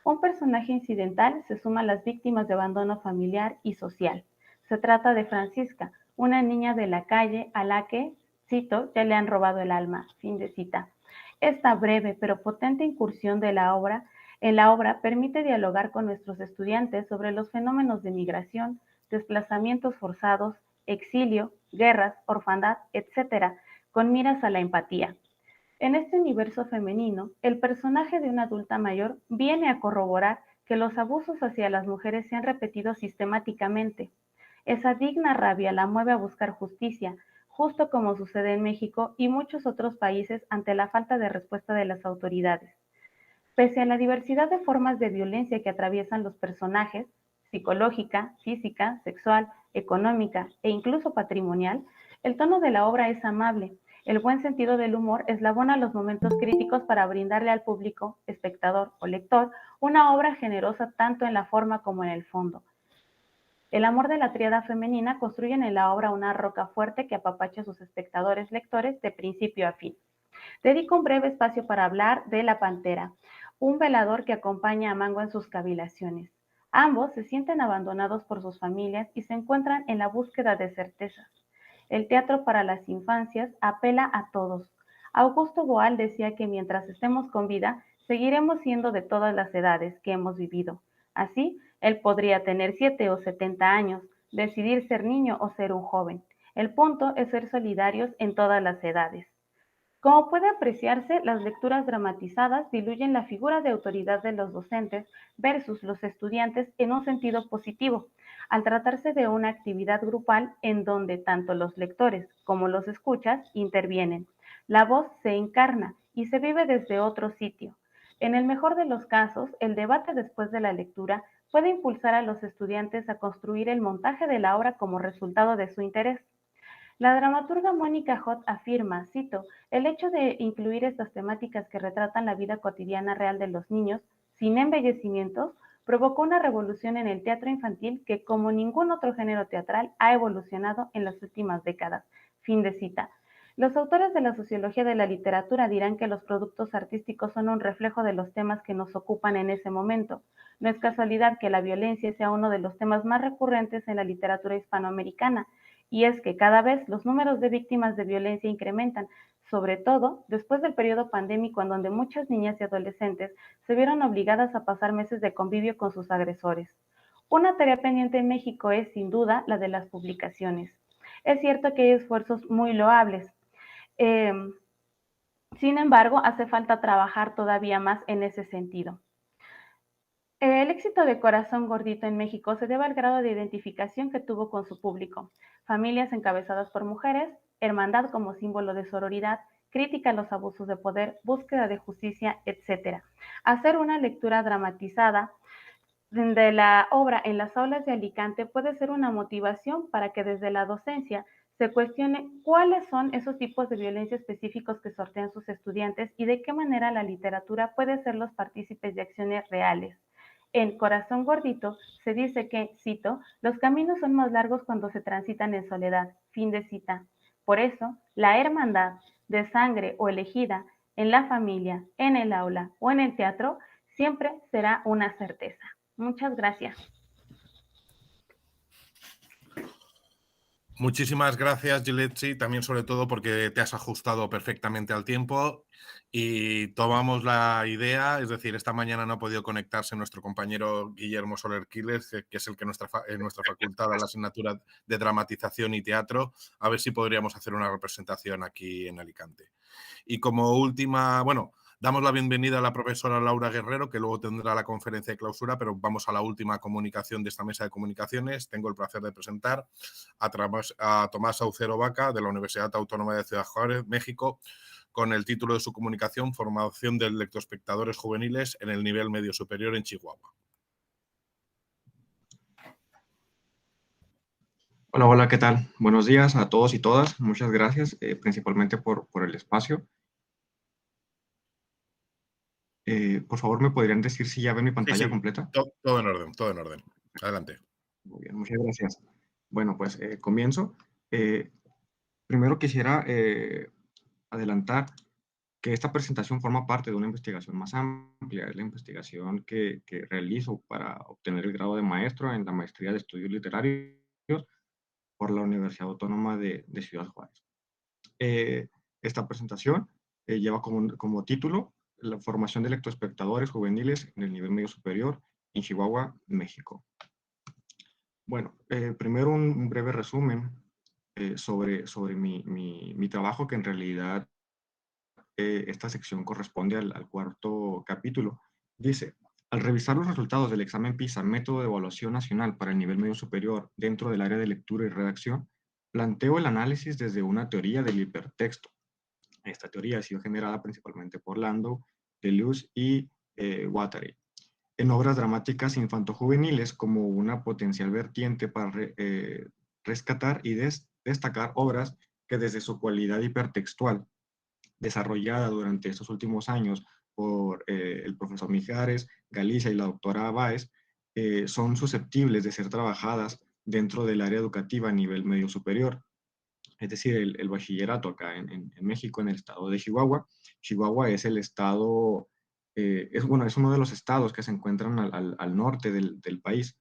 Un personaje incidental se suma a las víctimas de abandono familiar y social. Se trata de Francisca, una niña de la calle a la que, cito, ya le han robado el alma. Fin de cita. Esta breve pero potente incursión en la obra permite dialogar con nuestros estudiantes sobre los fenómenos de migración, desplazamientos forzados, exilio, guerras, orfandad, etc., con miras a la empatía. En este universo femenino, el personaje de una adulta mayor viene a corroborar que los abusos hacia las mujeres se han repetido sistemáticamente. Esa digna rabia la mueve a buscar justicia, justo como sucede en México y muchos otros países ante la falta de respuesta de las autoridades. Pese a la diversidad de formas de violencia que atraviesan los personajes, psicológica, física, sexual, económica e incluso patrimonial, el tono de la obra es amable. El buen sentido del humor eslabona los momentos críticos para brindarle al público, espectador o lector, una obra generosa tanto en la forma como en el fondo. El amor de la tríada femenina construyen en la obra una roca fuerte que apapacha a sus espectadores lectores de principio a fin. Dedico un breve espacio para hablar de La Pantera, un velador que acompaña a Mango en sus cavilaciones. Ambos se sienten abandonados por sus familias y se encuentran en la búsqueda de certezas. El teatro para las infancias apela a todos. Augusto Boal decía que mientras estemos con vida, seguiremos siendo de todas las edades que hemos vivido. Así, él podría tener 7 o 70 años, decidir ser niño o ser un joven. El punto es ser solidarios en todas las edades. Como puede apreciarse, las lecturas dramatizadas diluyen la figura de autoridad de los docentes versus los estudiantes en un sentido positivo, al tratarse de una actividad grupal en donde tanto los lectores como los escuchas intervienen. La voz se encarna y se vive desde otro sitio. En el mejor de los casos, el debate después de la lectura puede impulsar a los estudiantes a construir el montaje de la obra como resultado de su interés. La dramaturga Mónica Hot afirma, cito, el hecho de incluir estas temáticas que retratan la vida cotidiana real de los niños, sin embellecimientos, provocó una revolución en el teatro infantil que, como ningún otro género teatral, ha evolucionado en las últimas décadas. Fin de cita. Los autores de la sociología de la literatura dirán que los productos artísticos son un reflejo de los temas que nos ocupan en ese momento. No es casualidad que la violencia sea uno de los temas más recurrentes en la literatura hispanoamericana, y es que cada vez los números de víctimas de violencia incrementan, sobre todo después del periodo pandémico en donde muchas niñas y adolescentes se vieron obligadas a pasar meses de convivio con sus agresores. Una tarea pendiente en México es, sin duda, la de las publicaciones. Es cierto que hay esfuerzos muy loables. Eh, Sin embargo, hace falta trabajar todavía más en ese sentido. El éxito de Corazón Gordito en México se debe al grado de identificación que tuvo con su público. Familias encabezadas por mujeres, hermandad como símbolo de sororidad, crítica a los abusos de poder, búsqueda de justicia, etc. Hacer una lectura dramatizada de la obra en las aulas de Alicante puede ser una motivación para que desde la docencia se cuestione cuáles son esos tipos de violencia específicos que sortean sus estudiantes y de qué manera la literatura puede ser los partícipes de acciones reales. En Corazón Gordito se dice que, cito, los caminos son más largos cuando se transitan en soledad, fin de cita. Por eso, la hermandad de sangre o elegida en la familia, en el aula o en el teatro siempre será una certeza. Muchas gracias.
Muchísimas gracias, Giletsi, también sobre todo porque te has ajustado perfectamente al tiempo y tomamos la idea, es decir, esta mañana no ha podido conectarse nuestro compañero Guillermo Soler Quiles, que es el que en nuestra facultad da la asignatura de dramatización y teatro, a ver si podríamos hacer una representación aquí en Alicante. Y como última, bueno, damos la bienvenida a la profesora Laura Guerrero, que luego tendrá la conferencia de clausura, pero vamos a la última comunicación de esta mesa de comunicaciones. Tengo el placer de presentar a Tomás Saucero Vaca, de la Universidad Autónoma de Ciudad Juárez, México, con el título de su comunicación, Formación de lectoespectadores juveniles en el nivel medio superior en Chihuahua.
Hola, hola, ¿qué tal? Buenos días a todos y todas. Muchas gracias, principalmente por el espacio. Por favor, ¿me podrían decir si ya ven mi pantalla completa?
Todo en orden, todo en orden. Adelante.
Muy bien, muchas gracias. Bueno, pues comienzo. Primero quisiera adelantar que esta presentación forma parte de una investigación más amplia. Es la investigación que realizo para obtener el grado de maestro en la maestría de estudios literarios por la Universidad Autónoma de Ciudad Juárez. Esta presentación lleva como título la formación de lectoespectadores juveniles en el nivel medio superior en Chihuahua, México. Bueno, primero un breve resumen sobre mi trabajo, que en realidad esta sección corresponde al cuarto capítulo. Dice, al revisar los resultados del examen PISA, método de evaluación nacional para el nivel medio superior dentro del área de lectura y redacción, planteo el análisis desde una teoría del hipertexto. Esta teoría ha sido generada principalmente por Landau, Deleuze y Guattari en obras dramáticas infantojuveniles como una potencial vertiente para rescatar y destacar obras que desde su cualidad hipertextual, desarrollada durante estos últimos años por el profesor Mijares, Galicia y la doctora Báez, son susceptibles de ser trabajadas dentro del área educativa a nivel medio superior, es decir, el bachillerato acá en México, en el estado de Chihuahua. Chihuahua es el estado, bueno, es uno de los estados que se encuentran al norte del país,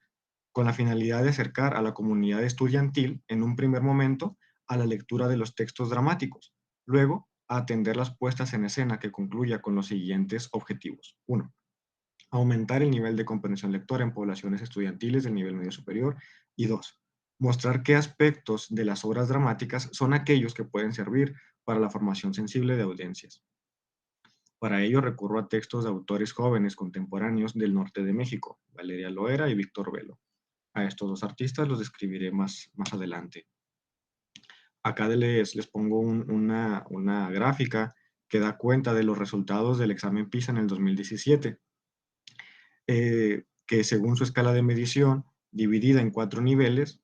con la finalidad de acercar a la comunidad estudiantil en un primer momento a la lectura de los textos dramáticos, luego a atender las puestas en escena que concluya con los siguientes objetivos. 1. Aumentar el nivel de comprensión lectora en poblaciones estudiantiles del nivel medio superior. Y 2. Mostrar qué aspectos de las obras dramáticas son aquellos que pueden servir para la formación sensible de audiencias. Para ello recurro a textos de autores jóvenes contemporáneos del norte de México, Valeria Loera y Víctor Velo. A estos dos artistas los describiré más adelante. Acá les pongo una gráfica que da cuenta de los resultados del examen PISA en el 2017, que según su escala de medición, dividida en 4 niveles,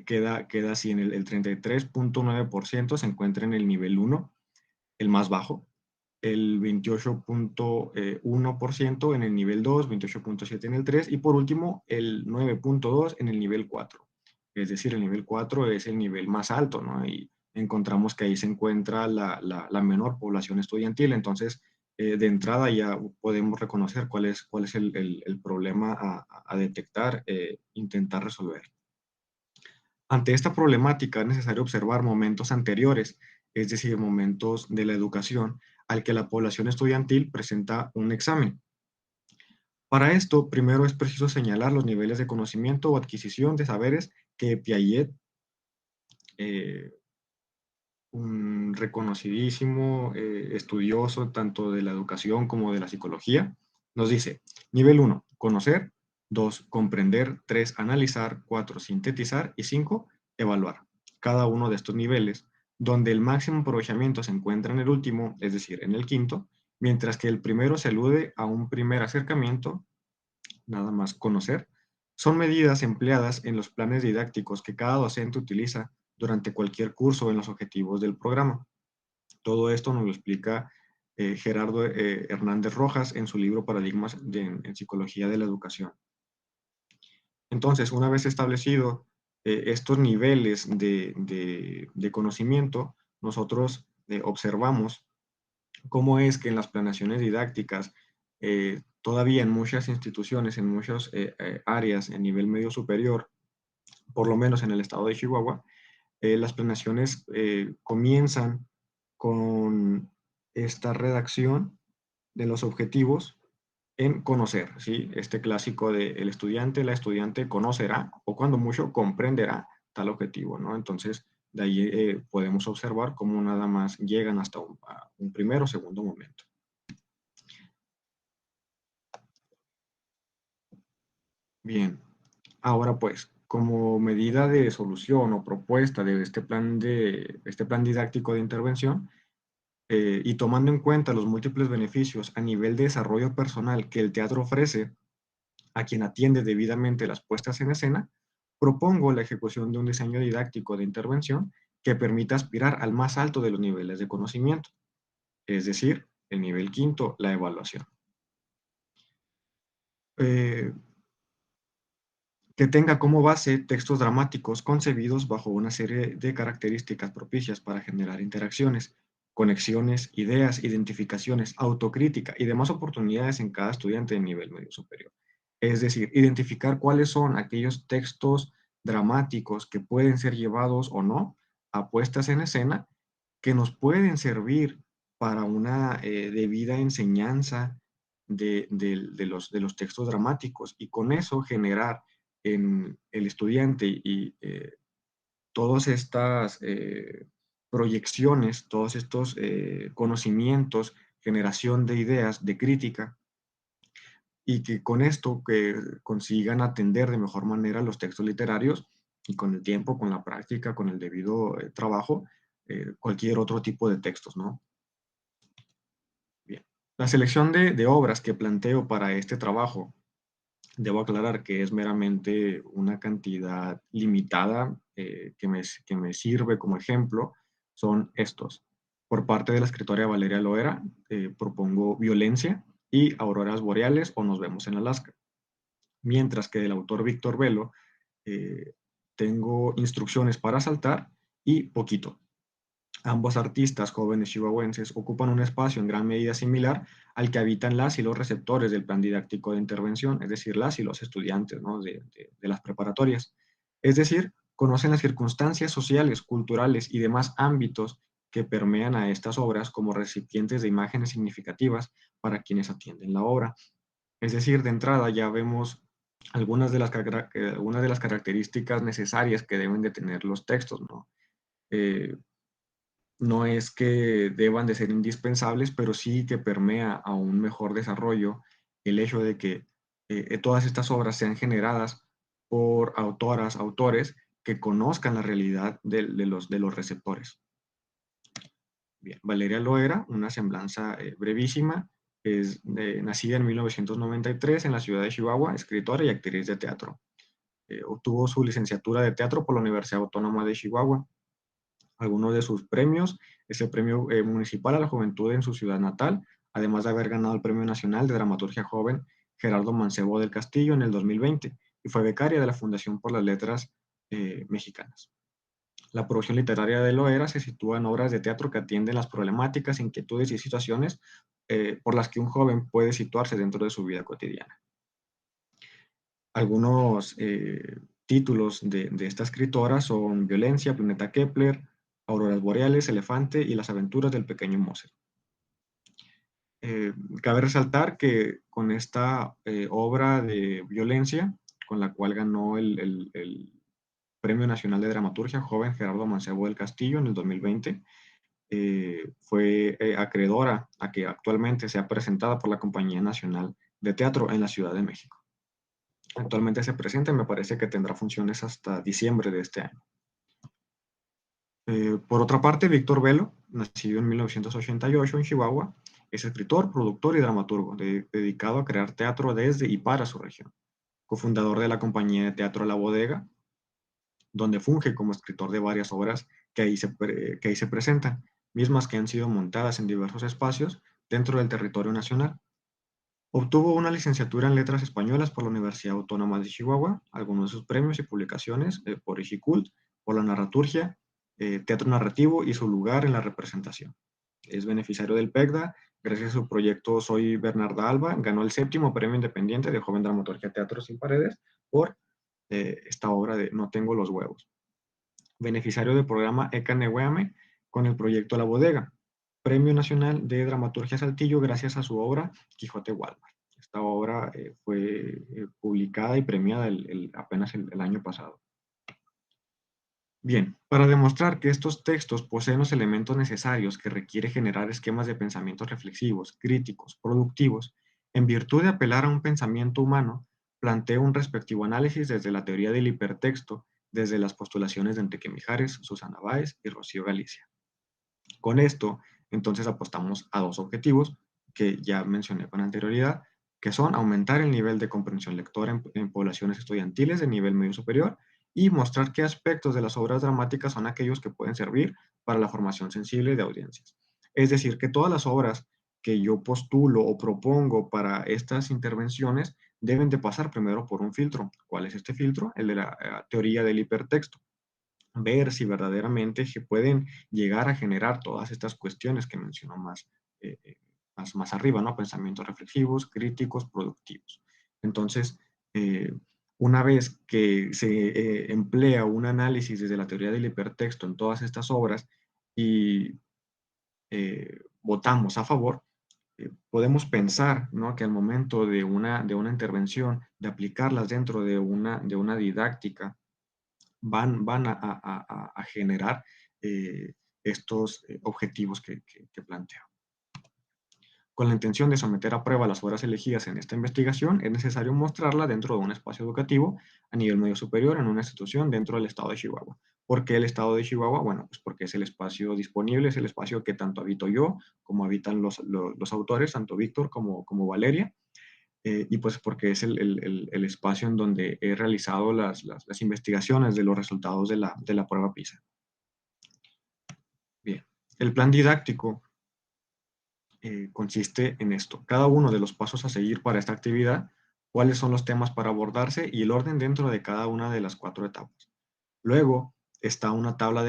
queda así: en el 33.9% se encuentra en el nivel 1, el más bajo, el 28.1% en el nivel 2, 28.7% en el 3 y por último el 9.2% en el nivel 4. Es decir, el nivel 4 es el nivel más alto, ¿no? Y encontramos que ahí se encuentra la menor población estudiantil. Entonces, de entrada ya podemos reconocer cuál es el problema a detectar, intentar resolver. Ante esta problemática es necesario observar momentos anteriores, es decir, momentos de la educación, al que la población estudiantil presenta un examen. Para esto, primero es preciso señalar los niveles de conocimiento o adquisición de saberes que Piaget, un reconocidísimo estudioso tanto de la educación como de la psicología, nos dice: nivel 1, conocer; 2, comprender; 3, analizar; 4, sintetizar; y 5, evaluar. Cada uno de estos niveles, donde el máximo aprovechamiento se encuentra en el último, es decir, en el quinto, mientras que el primero se alude a un primer acercamiento, nada más conocer, son medidas empleadas en los planes didácticos que cada docente utiliza durante cualquier curso en los objetivos del programa. Todo esto nos lo explica Gerardo Hernández Rojas en su libro Paradigmas en Psicología de la Educación. Entonces, una vez establecido estos niveles de conocimiento, nosotros observamos cómo es que en las planeaciones didácticas, todavía en muchas instituciones, en muchas áreas a nivel medio superior, por lo menos en el estado de Chihuahua, las planeaciones comienzan con esta redacción de los objetivos en conocer, ¿sí? Este clásico de el estudiante, la estudiante conocerá o cuando mucho comprenderá tal objetivo, ¿no? Entonces, de ahí podemos observar cómo nada más llegan hasta un primer o segundo momento. Bien, ahora pues, como medida de solución o propuesta de este plan didáctico de intervención, y tomando en cuenta los múltiples beneficios a nivel de desarrollo personal que el teatro ofrece a quien atiende debidamente las puestas en escena, propongo la ejecución de un diseño didáctico de intervención que permita aspirar al más alto de los niveles de conocimiento, es decir, el nivel quinto, la evaluación. Que tenga como base textos dramáticos concebidos bajo una serie de características propicias para generar interacciones, conexiones, ideas, identificaciones, autocrítica y demás oportunidades en cada estudiante de nivel medio superior. Es decir, identificar cuáles son aquellos textos dramáticos que pueden ser llevados o no a puestas en escena, que nos pueden servir para una debida enseñanza de los textos dramáticos y con eso generar en el estudiante y todas estas proyecciones, todos estos conocimientos, generación de ideas, de crítica, y que con esto que consigan atender de mejor manera los textos literarios y con el tiempo, con la práctica, con el debido trabajo, cualquier otro tipo de textos, ¿no? Bien. La selección de obras que planteo para este trabajo, debo aclarar que es meramente una cantidad limitada que me sirve como ejemplo, son estos. Por parte de la escritora Valeria Loera, propongo Violencia y Auroras Boreales o Nos vemos en Alaska. Mientras que del autor Víctor Velo, tengo instrucciones para saltar y poquito. Ambos artistas jóvenes chihuahuenses ocupan un espacio en gran medida similar al que habitan las y los receptores del plan didáctico de intervención, es decir, las y los estudiantes, ¿no?, de las preparatorias. Es decir, conocen las circunstancias sociales, culturales y demás ámbitos que permean a estas obras como recipientes de imágenes significativas para quienes atienden la obra. Es decir, de entrada ya vemos algunas de las características necesarias que deben de tener los textos, ¿no? No es que deban de ser indispensables, pero sí que permea a un mejor desarrollo el hecho de que todas estas obras sean generadas por autoras, autores que conozcan la realidad de los receptores. Bien, Valeria Loera, una semblanza brevísima, es nacida en 1993 en la ciudad de Chihuahua, escritora y actriz de teatro. Obtuvo su licenciatura de teatro por la Universidad Autónoma de Chihuahua. Algunos de sus premios es el Premio Municipal a la Juventud en su ciudad natal, además de haber ganado el Premio Nacional de Dramaturgia Joven Gerardo Mancebo del Castillo en el 2020 y fue becaria de la Fundación por las Letras Mexicanas. La producción literaria de Loera se sitúa en obras de teatro que atienden las problemáticas, inquietudes y situaciones por las que un joven puede situarse dentro de su vida cotidiana. Algunos títulos de esta escritora son Violencia, Planeta Kepler, Auroras Boreales, Elefante y Las aventuras del pequeño Moser. Cabe resaltar que con esta obra de Violencia, con la cual ganó el Premio Nacional de Dramaturgia Joven Gerardo Mancebo del Castillo en el 2020, fue acreedora a que actualmente sea presentada por la Compañía Nacional de Teatro en la Ciudad de México. Actualmente se presenta y me parece que tendrá funciones hasta diciembre de este año. Por otra parte, Víctor Velo, nacido en 1988 en Chihuahua, es escritor, productor y dramaturgo, dedicado a crear teatro desde y para su región. Cofundador de la compañía de teatro La Bodega, donde funge como escritor de varias obras que ahí se presentan, mismas que han sido montadas en diversos espacios dentro del territorio nacional. Obtuvo una licenciatura en Letras Españolas por la Universidad Autónoma de Chihuahua, algunos de sus premios y publicaciones por Ijicult, por la narraturgia, teatro narrativo y su lugar en la representación. Es beneficiario del PECDA, gracias a su proyecto Soy Bernarda Alba, ganó el 7º Premio Independiente de Joven Dramaturgia Teatro Sin Paredes por esta obra de No tengo los huevos. Beneficiario del programa Eka Nehueame con el proyecto La Bodega, Premio Nacional de Dramaturgia Saltillo gracias a su obra Quijote Walmart. Esta obra fue publicada y premiada apenas el año pasado. Bien, para demostrar que estos textos poseen los elementos necesarios que requiere generar esquemas de pensamientos reflexivos, críticos, productivos, en virtud de apelar a un pensamiento humano, planteo un respectivo análisis desde la teoría del hipertexto, desde las postulaciones de Enrique Mijares, Susana Báez y Rocío Galicia. Con esto, entonces apostamos a dos objetivos que ya mencioné con anterioridad, que son aumentar el nivel de comprensión lectora en poblaciones estudiantiles de nivel medio superior y mostrar qué aspectos de las obras dramáticas son aquellos que pueden servir para la formación sensible de audiencias. Es decir, que todas las obras que yo postulo o propongo para estas intervenciones deben de pasar primero por un filtro. ¿Cuál es este filtro? El de la teoría del hipertexto. Ver si verdaderamente se pueden llegar a generar todas estas cuestiones que menciono más arriba, ¿no? Pensamientos reflexivos, críticos, productivos. Entonces, una vez que se emplea un análisis desde la teoría del hipertexto en todas estas obras y votamos a favor, podemos pensar, ¿no?, que al momento de una intervención, de aplicarlas dentro de una didáctica, van a generar estos objetivos que planteo. Con la intención de someter a prueba las obras elegidas en esta investigación, es necesario mostrarla dentro de un espacio educativo a nivel medio superior en una institución dentro del estado de Chihuahua. ¿Por qué el estado de Chihuahua? Bueno, pues porque es el espacio disponible, es el espacio que tanto habito yo, como habitan los autores, tanto Víctor como Valeria, y pues porque es el espacio en donde he realizado las investigaciones de los resultados de la prueba PISA. Bien, el plan didáctico consiste en esto. Cada uno de los pasos a seguir para esta actividad cuáles son los temas para abordarse y el orden dentro de cada una de las 4 etapas. Luego está una tabla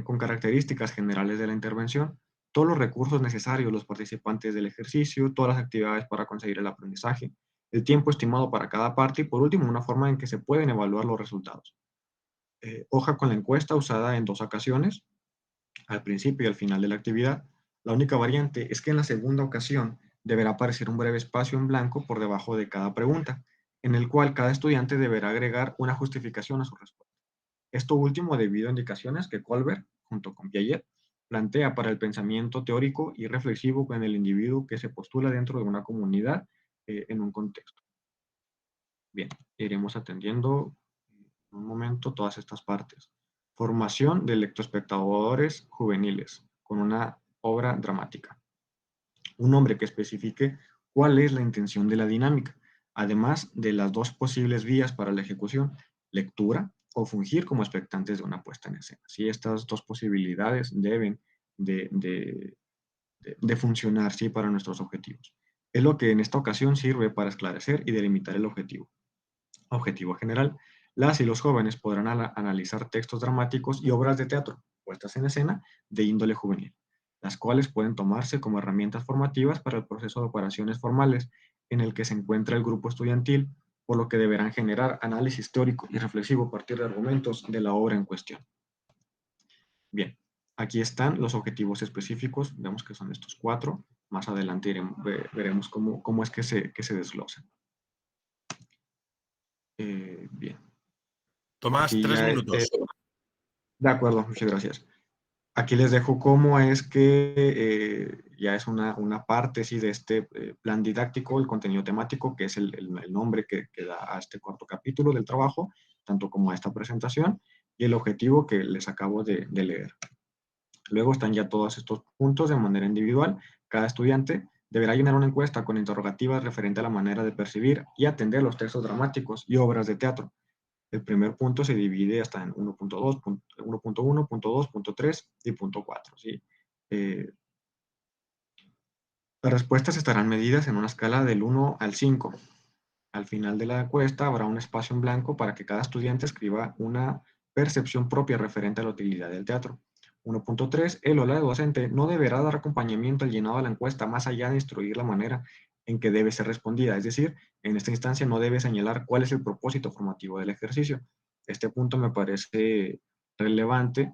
con características generales de la intervención, todos los recursos necesarios, los participantes del ejercicio, todas las actividades para conseguir el aprendizaje, el tiempo estimado para cada parte y por último una forma en que se pueden evaluar los resultados. Hoja con la encuesta usada en 2 ocasiones, al principio y al final de la actividad. La única variante es que en la segunda ocasión deberá aparecer un breve espacio en blanco por debajo de cada pregunta, en el cual cada estudiante deberá agregar una justificación a su respuesta. Esto último debido a indicaciones que Colbert, junto con Piaget, plantea para el pensamiento teórico y reflexivo con el individuo que se postula dentro de una comunidad en un contexto. Bien, iremos atendiendo en un momento todas estas partes. Formación de lectoespectadores juveniles con una obra dramática. Un nombre que especifique cuál es la intención de la dinámica, además de las 2 posibles vías para la ejecución, lectura o fungir como expectantes de una puesta en escena. ¿Sí? Estas 2 posibilidades deben de funcionar, ¿sí?, para nuestros objetivos. Es lo que en esta ocasión sirve para esclarecer y delimitar el objetivo. Objetivo general: las y los jóvenes podrán analizar textos dramáticos y obras de teatro, puestas en escena, de índole juvenil, las cuales pueden tomarse como herramientas formativas para el proceso de operaciones formales en el que se encuentra el grupo estudiantil, por lo que deberán generar análisis teórico y reflexivo a partir de argumentos de la obra en cuestión. Bien, aquí están los objetivos específicos, vemos que son estos 4, más adelante veremos cómo es que se desglosan. Bien.
Tomás,
Aquí
3
ya
minutos.
de acuerdo, muchas gracias. Aquí les dejo cómo es que ya es una parte sí, de este plan didáctico, el contenido temático, que es el nombre que da a este 4º capítulo del trabajo, tanto como a esta presentación, y el objetivo que les acabo de leer. Luego están ya todos estos puntos de manera individual. Cada estudiante deberá llenar una encuesta con interrogativas referente a la manera de percibir y atender los textos dramáticos y obras de teatro. El primer punto se divide hasta en 1.2, 1.1, punto 2, punto 3 y punto 4. ¿Sí? Las respuestas estarán medidas en una escala del 1 al 5. Al final de la encuesta habrá un espacio en blanco para que cada estudiante escriba una percepción propia referente a la utilidad del teatro. 1.3. El o la docente no deberá dar acompañamiento al llenado de la encuesta más allá de instruir la manera en que debe ser respondida. Es decir, en esta instancia no debe señalar cuál es el propósito formativo del ejercicio. Este punto me parece relevante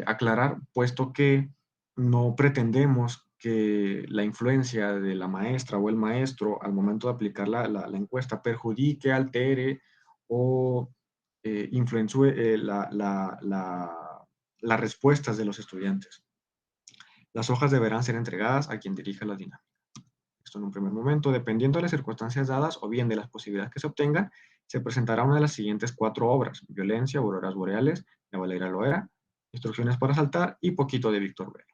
aclarar, puesto que no pretendemos que la influencia de la maestra o el maestro al momento de aplicar la encuesta perjudique, altere o influencie las respuestas de los estudiantes. Las hojas deberán ser entregadas a quien dirija la dinámica. Esto en un primer momento, dependiendo de las circunstancias dadas o bien de las posibilidades que se obtengan, se presentará una de las siguientes 4 obras: Violencia, Auroras Boreales, de Valeria Loera, Instrucciones para saltar y Poquito de Víctor Velo.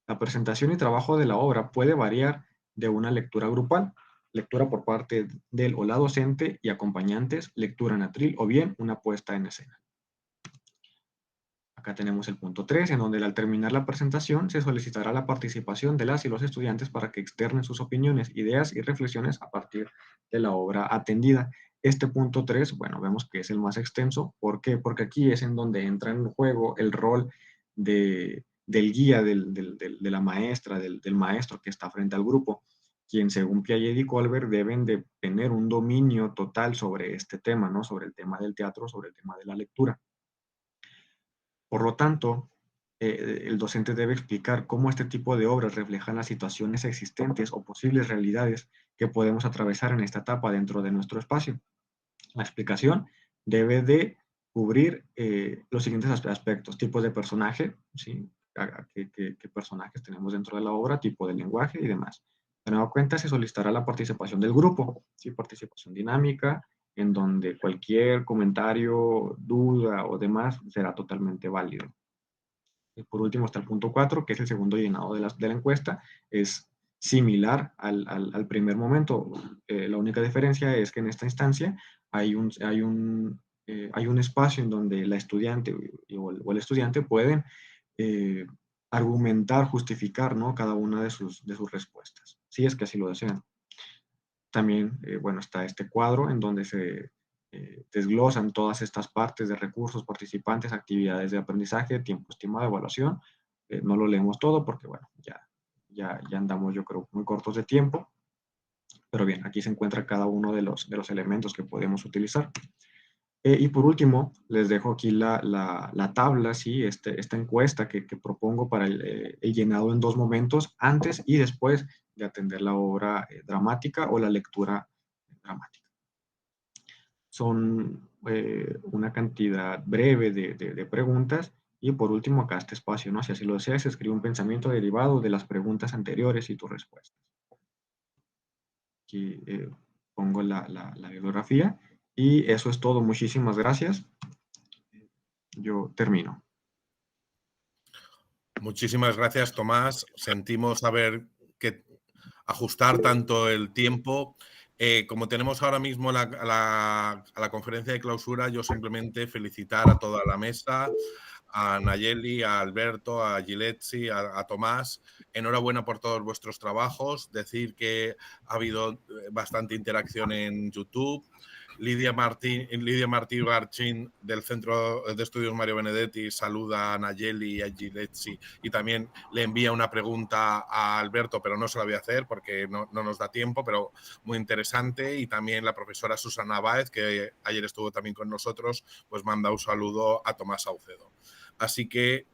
La presentación y trabajo de la obra puede variar de una lectura grupal, lectura por parte del o la docente y acompañantes, lectura en atril o bien una puesta en escena. Acá tenemos el punto 3, en donde al terminar la presentación se solicitará la participación de las y los estudiantes para que externen sus opiniones, ideas y reflexiones a partir de la obra atendida. Este punto 3, bueno, vemos que es el más extenso. ¿Por qué? Porque aquí es en donde entra en juego el rol del guía, de la maestra, del maestro que está frente al grupo, quien según Piaget y Colbert deben de tener un dominio total sobre este tema, ¿no? Sobre el tema del teatro, sobre el tema de la lectura. Por lo tanto, el docente debe explicar cómo este tipo de obras reflejan las situaciones existentes o posibles realidades que podemos atravesar en esta etapa dentro de nuestro espacio. La explicación debe de cubrir los siguientes aspectos: tipos de personaje, ¿sí? ¿Qué personajes tenemos dentro de la obra? Tipo de lenguaje y demás. De nueva cuenta, se solicitará la participación del grupo, ¿sí? Participación dinámica, en donde cualquier comentario, duda o demás será totalmente válido. Y por último está el punto 4, que es el segundo llenado de la encuesta. Es similar al primer momento. La única diferencia es que en esta instancia hay un espacio en donde la estudiante o el estudiante pueden argumentar, justificar, ¿no?, cada una de sus respuestas, si es que así lo desean. También, bueno, está este cuadro en donde se desglosan todas estas partes de recursos, participantes, actividades de aprendizaje, tiempo estimado, evaluación. No lo leemos todo porque, bueno, ya andamos, yo creo, muy cortos de tiempo. Pero bien, aquí se encuentra cada uno de los elementos que podemos utilizar. Y por último, les dejo aquí la tabla, ¿sí? Esta encuesta que propongo para el llenado en 2 momentos, antes y después de atender la obra dramática o la lectura dramática. Son una cantidad breve de preguntas. Y por último, acá este espacio, ¿no? Si así lo deseas, escribe un pensamiento derivado de las preguntas anteriores y tus respuestas. Aquí pongo la bibliografía. Y eso es todo. Muchísimas gracias. Yo termino.
Muchísimas gracias, Tomás. Sentimos haber que ajustar tanto el tiempo. Como tenemos ahora mismo a la conferencia de clausura, yo simplemente felicitar a toda la mesa, a Nayeli, a Alberto, a Giletsi, a Tomás. Enhorabuena por todos vuestros trabajos. Decir que ha habido bastante interacción en YouTube. Lidia Martí Garchin, del Centro de Estudios Mario Benedetti, saluda a Nayeli y a Giletsi y también le envía una pregunta a Alberto, pero no se la voy a hacer porque no nos da tiempo, pero muy interesante. Y también la profesora Susana Báez, que ayer estuvo también con nosotros, pues manda un saludo a Tomás Saucedo. Así que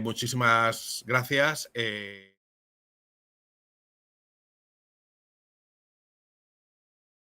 muchísimas gracias.